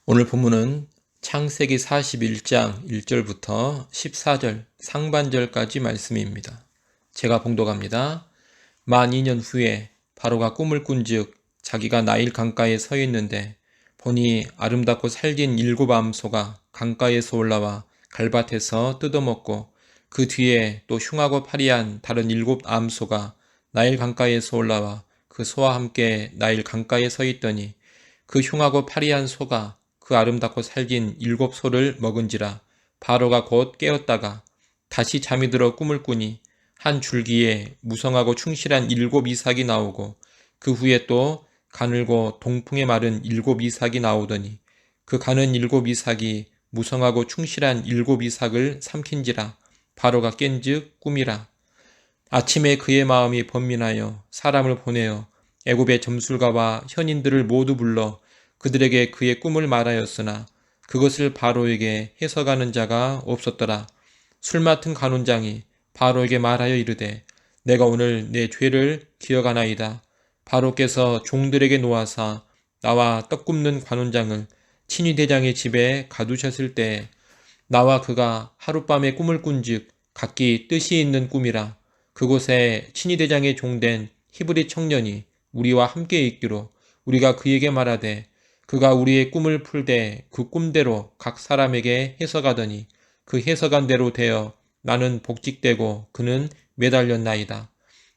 오늘 본문은 창세기 41장 1절부터 14절 상반절까지 말씀입니다. 제가 봉독합니다. 만 2년 후에 바로가 꿈을 꾼즉 자기가 나일 강가에 서 있는데 보니 아름답고 살진 7 암소가 강가에서 올라와 갈밭에서 뜯어먹고 그 뒤에 또 흉하고 파리한 다른 7 암소가 나일 강가에서 올라와 그 소와 함께 나일 강가에 서 있더니 그 흉하고 파리한 소가 그 아름답고 살진 7 소를 먹은지라. 바로가 곧 깨었다가 다시 잠이 들어 꿈을 꾸니 한 줄기에 무성하고 충실한 7 이삭이 나오고 그 후에 또 가늘고 동풍에 마른 7 이삭이 나오더니 그 가는 7 이삭이 무성하고 충실한 7 이삭을 삼킨지라. 바로가 깬즉 꿈이라. 아침에 그의 마음이 번민하여 사람을 보내어 애굽의 점술가와 현인들을 모두 불러 그들에게 그의 꿈을 말하였으나 그것을 바로에게 해석하는 자가 없었더라. 술 맡은 간원장이 바로에게 말하여 이르되 내가 오늘 내 죄를 기억하나이다. 바로께서 종들에게 놓아사 나와 떡 굽는 관원장을 친위대장의 집에 가두셨을 때 나와 그가 하룻밤에 꿈을 꾼즉 각기 뜻이 있는 꿈이라. 그곳에 친위대장의 종된 히브리 청년이 우리와 함께 있기로 우리가 그에게 말하되 그가 우리의 꿈을 풀되 그 꿈대로 각 사람에게 해석하더니 그 해석한 대로 되어 나는 복직되고 그는 매달렸나이다.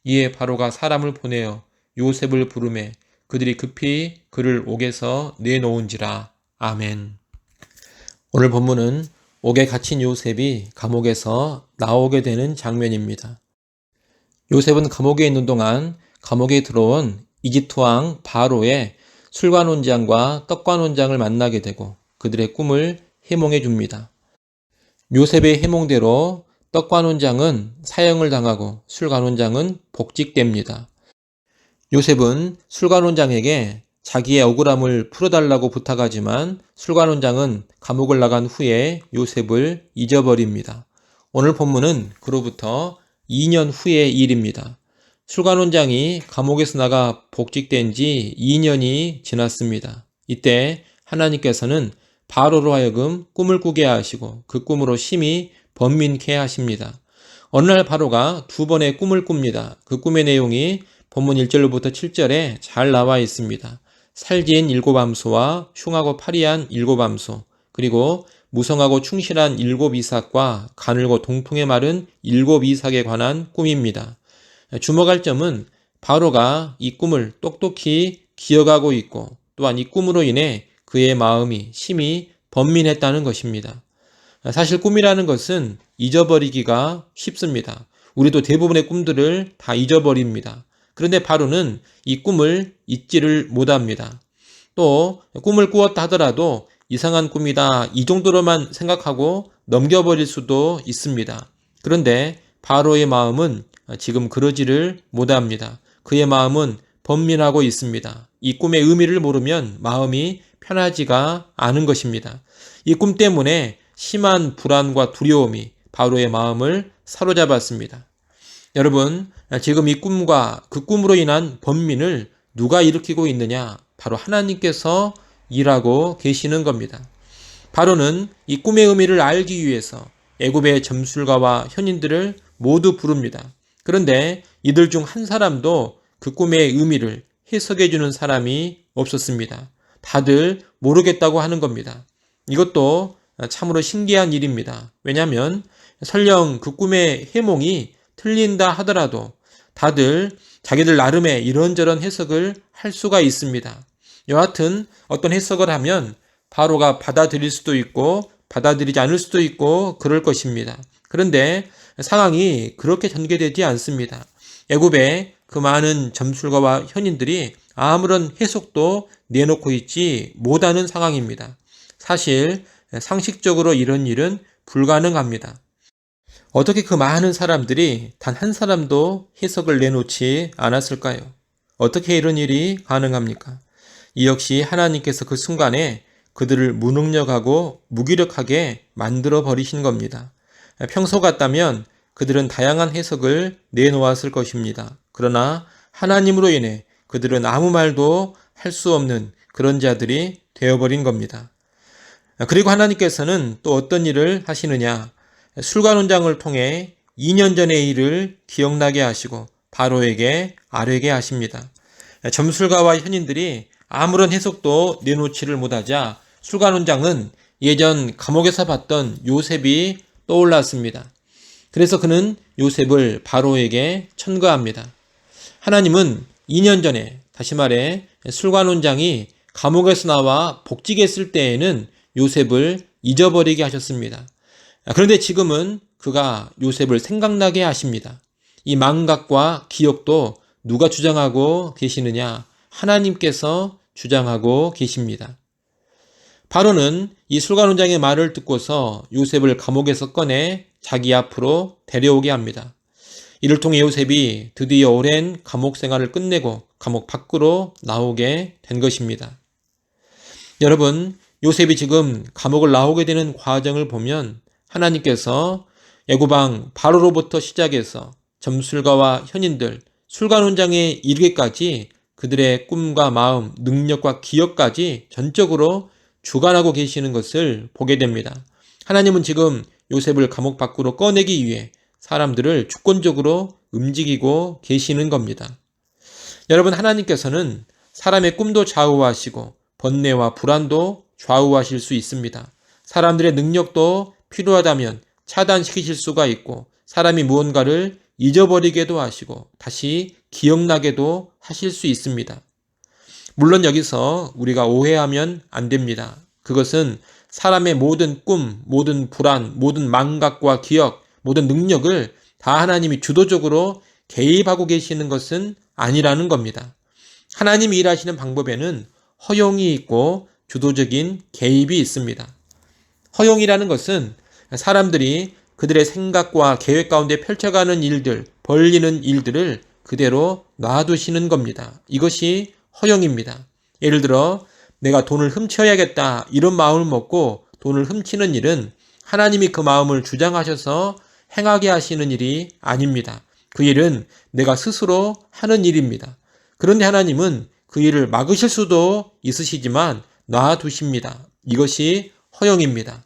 이에 바로가 사람을 보내어 요셉을 부르매 그들이 급히 그를 옥에서 내놓은지라. 아멘. 오늘 본문은 옥에 갇힌 요셉이 감옥에서 나오게 되는 장면입니다. 요셉은 감옥에 있는 동안 감옥에 들어온 이집트 왕 바로의 술관원장과 떡관원장을 만나게 되고 그들의 꿈을 해몽해 줍니다. 요셉의 해몽대로 떡관원장은 사형을 당하고 술관원장은 복직됩니다. 요셉은 술관원장에게 자기의 억울함을 풀어달라고 부탁하지만 술관원장은 감옥을 나간 후에 요셉을 잊어버립니다. 오늘 본문은 그로부터 2년 후의 일입니다. 술관원장이 감옥에서 나가 복직된 지 2년이 지났습니다. 이때 하나님께서는 바로로 하여금 꿈을 꾸게 하시고 그 꿈으로 심히 번민케 하십니다. 어느 날 바로가 2번의 꿈을 꿉니다. 그 꿈의 내용이 본문 1절부터 7절에 잘 나와 있습니다. 살진 7 암소와 흉하고 파리한 7 암소, 그리고 무성하고 충실한 7 이삭과 가늘고 동풍에 마른 7 이삭에 관한 꿈입니다. 주목할 점은 바로가 이 꿈을 똑똑히 기억하고 있고 또한 이 꿈으로 인해 그의 마음이 심히 번민했다는 것입니다. 사실 꿈이라는 것은 잊어버리기가 쉽습니다. 우리도 대부분의 꿈들을 다 잊어버립니다. 그런데 바로는 이 꿈을 잊지를 못합니다. 또 꿈을 꾸었다 하더라도 이상한 꿈이다 이 정도로만 생각하고 넘겨버릴 수도 있습니다. 그런데 바로의 마음은 지금 그러지를 못합니다. 그의 마음은 번민하고 있습니다. 이 꿈의 의미를 모르면 마음이 편하지가 않은 것입니다. 이 꿈 때문에 심한 불안과 두려움이 바로의 마음을 사로잡았습니다. 여러분, 지금 이 꿈과 그 꿈으로 인한 번민을 누가 일으키고 있느냐? 바로 하나님께서 일하고 계시는 겁니다. 바로는 이 꿈의 의미를 알기 위해서 애굽의 점술가와 현인들을 모두 부릅니다. 그런데 이들 중 한 사람도 그 꿈의 의미를 해석해주는 사람이 없었습니다. 다들 모르겠다고 하는 겁니다. 이것도 참으로 신기한 일입니다. 왜냐하면 설령 그 꿈의 해몽이 틀린다 하더라도 다들 자기들 나름의 이런저런 해석을 할 수가 있습니다. 여하튼 어떤 해석을 하면 바로가 받아들일 수도 있고 받아들이지 않을 수도 있고 그럴 것입니다. 그런데 상황이 그렇게 전개되지 않습니다. 애굽의 그 많은 점술가와 현인들이 아무런 해석도 내놓고 있지 못하는 상황입니다. 사실 상식적으로 이런 일은 불가능합니다. 어떻게 그 많은 사람들이 단 한 사람도 해석을 내놓지 않았을까요? 어떻게 이런 일이 가능합니까? 이 역시 하나님께서 그 순간에 그들을 무능력하고 무기력하게 만들어 버리신 겁니다. 평소 같다면 그들은 다양한 해석을 내놓았을 것입니다. 그러나 하나님으로 인해 그들은 아무 말도 할 수 없는 그런 자들이 되어버린 겁니다. 그리고 하나님께서는 또 어떤 일을 하시느냐? 술관원장을 통해 2년 전의 일을 기억나게 하시고 바로에게 아뢰게 하십니다. 점술가와 현인들이 아무런 해석도 내놓지를 못하자 술관원장은 예전 감옥에서 봤던 요셉이 떠올랐습니다. 그래서 그는 요셉을 바로에게 천거합니다. 하나님은 2년 전에, 다시 말해 술관원장이 감옥에서 나와 복직했을 때에는 요셉을 잊어버리게 하셨습니다. 그런데 지금은 그가 요셉을 생각나게 하십니다. 이 망각과 기억도 누가 주장하고 계시느냐? 하나님께서 주장하고 계십니다. 바로는 이 술관원장의 말을 듣고서 요셉을 감옥에서 꺼내 자기 앞으로 데려오게 합니다. 이를 통해 요셉이 드디어 오랜 감옥 생활을 끝내고 감옥 밖으로 나오게 된 것입니다. 여러분, 요셉이 지금 감옥을 나오게 되는 과정을 보면 하나님께서 애고방 바로로부터 시작해서 점술가와 현인들, 술관원장에 이르기까지 그들의 꿈과 마음, 능력과 기억까지 전적으로 주관하고 계시는 것을 보게 됩니다. 하나님은 지금 요셉을 감옥 밖으로 꺼내기 위해 사람들을 주권적으로 움직이고 계시는 겁니다. 여러분, 하나님께서는 사람의 꿈도 좌우하시고 번뇌와 불안도 좌우하실 수 있습니다. 사람들의 능력도 필요하다면 차단시키실 수가 있고 사람이 무언가를 잊어버리게도 하시고 다시 기억나게도 하실 수 있습니다. 물론 여기서 우리가 오해하면 안 됩니다. 그것은 사람의 모든 꿈, 모든 불안, 모든 망각과 기억, 모든 능력을 다 하나님이 주도적으로 개입하고 계시는 것은 아니라는 겁니다. 하나님이 일하시는 방법에는 허용이 있고 주도적인 개입이 있습니다. 허용이라는 것은 사람들이 그들의 생각과 계획 가운데 펼쳐가는 일들, 벌리는 일들을 그대로 놔두시는 겁니다. 이것이 허용입니다. 예를 들어 내가 돈을 훔쳐야겠다 이런 마음을 먹고 돈을 훔치는 일은 하나님이 그 마음을 주장하셔서 행하게 하시는 일이 아닙니다. 그 일은 내가 스스로 하는 일입니다. 그런데 하나님은 그 일을 막으실 수도 있으시지만 놔두십니다. 이것이 허용입니다.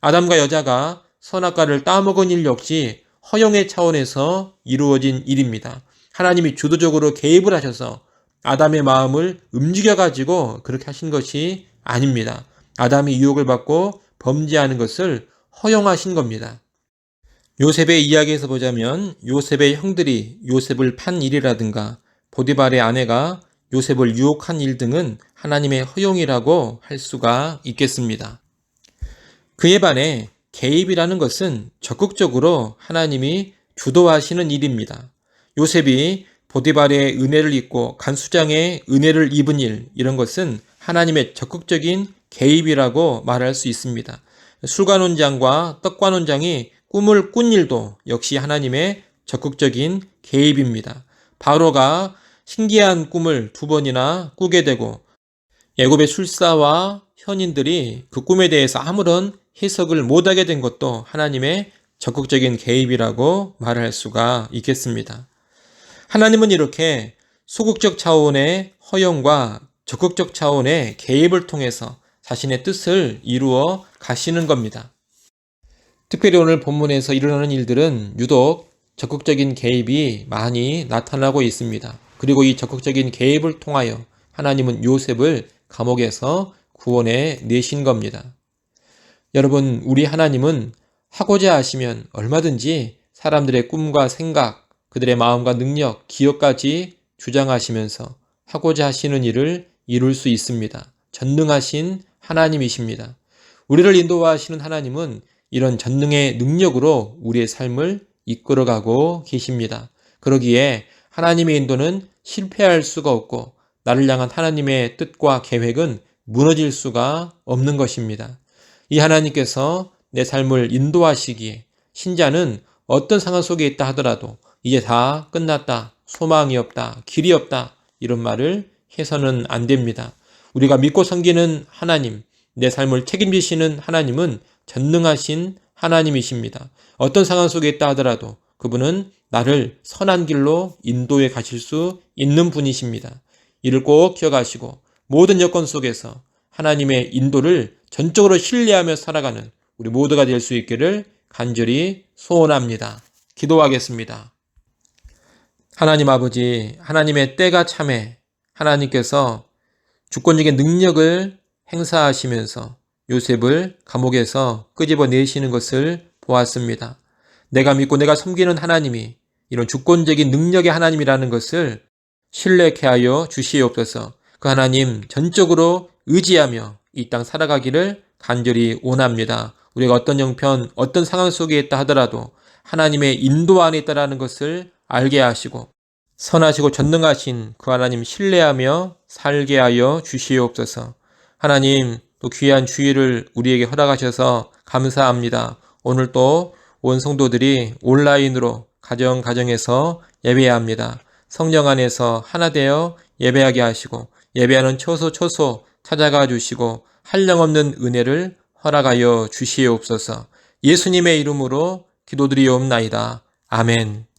아담과 여자가 선악과를 따먹은 일 역시 허용의 차원에서 이루어진 일입니다. 하나님이 주도적으로 개입을 하셔서 아담의 마음을 움직여가지고 그렇게 하신 것이 아닙니다. 아담이 유혹을 받고 범죄하는 것을 허용하신 겁니다. 요셉의 이야기에서 보자면 요셉의 형들이 요셉을 판 일이라든가 보디발의 아내가 요셉을 유혹한 일 등은 하나님의 허용이라고 할 수가 있겠습니다. 그에 반해 개입이라는 것은 적극적으로 하나님이 주도하시는 일입니다. 요셉이 보디발의 은혜를 입고 간수장의 은혜를 입은 일, 이런 것은 하나님의 적극적인 개입이라고 말할 수 있습니다. 술관원장과 떡관원장이 꿈을 꾼 일도 역시 하나님의 적극적인 개입입니다. 바로가 신기한 꿈을 2번이나 꾸게 되고 애굽의 술사와 현인들이 그 꿈에 대해서 아무런 해석을 못하게 된 것도 하나님의 적극적인 개입이라고 말할 수가 있겠습니다. 하나님은 이렇게 소극적 차원의 허용과 적극적 차원의 개입을 통해서 자신의 뜻을 이루어 가시는 겁니다. 특별히 오늘 본문에서 일어나는 일들은 유독 적극적인 개입이 많이 나타나고 있습니다. 그리고 이 적극적인 개입을 통하여 하나님은 요셉을 감옥에서 구원해 내신 겁니다. 여러분, 우리 하나님은 하고자 하시면 얼마든지 사람들의 꿈과 생각, 그들의 마음과 능력, 기억까지 주장하시면서 하고자 하시는 일을 이룰 수 있습니다. 전능하신 하나님이십니다. 우리를 인도하시는 하나님은 이런 전능의 능력으로 우리의 삶을 이끌어가고 계십니다. 그러기에 하나님의 인도는 실패할 수가 없고 나를 향한 하나님의 뜻과 계획은 무너질 수가 없는 것입니다. 이 하나님께서 내 삶을 인도하시기에 신자는 어떤 상황 속에 있다 하더라도 이제 다 끝났다, 소망이 없다, 길이 없다 이런 말을 해서는 안 됩니다. 우리가 믿고 섬기는 하나님, 내 삶을 책임지시는 하나님은 전능하신 하나님이십니다. 어떤 상황 속에 있다 하더라도 그분은 나를 선한 길로 인도해 가실 수 있는 분이십니다. 이를 꼭 기억하시고 모든 여건 속에서 하나님의 인도를 전적으로 신뢰하며 살아가는 우리 모두가 될 수 있기를 간절히 소원합니다. 기도하겠습니다. 하나님 아버지, 하나님의 때가 참해 하나님께서 주권적인 능력을 행사하시면서 요셉을 감옥에서 끄집어내시는 것을 보았습니다. 내가 믿고 내가 섬기는 하나님이 이런 주권적인 능력의 하나님이라는 것을 신뢰케 하여 주시옵소서. 그 하나님 전적으로 의지하며 이 땅 살아가기를 간절히 원합니다. 우리가 어떤 형편, 어떤 상황 속에 있다 하더라도 하나님의 인도 안에 있다는 것을 알게 하시고 선하시고 전능하신 그 하나님 신뢰하며 살게 하여 주시옵소서. 하나님 또 귀한 주일을 우리에게 허락하셔서 감사합니다. 오늘 또 온 성도들이 온라인으로 가정에서 예배해야 합니다. 성령 안에서 하나 되어 예배하게 하시고 예배하는 초소 찾아가 주시고 한량없는 은혜를 허락하여 주시옵소서. 예수님의 이름으로 기도드리옵나이다. 아멘.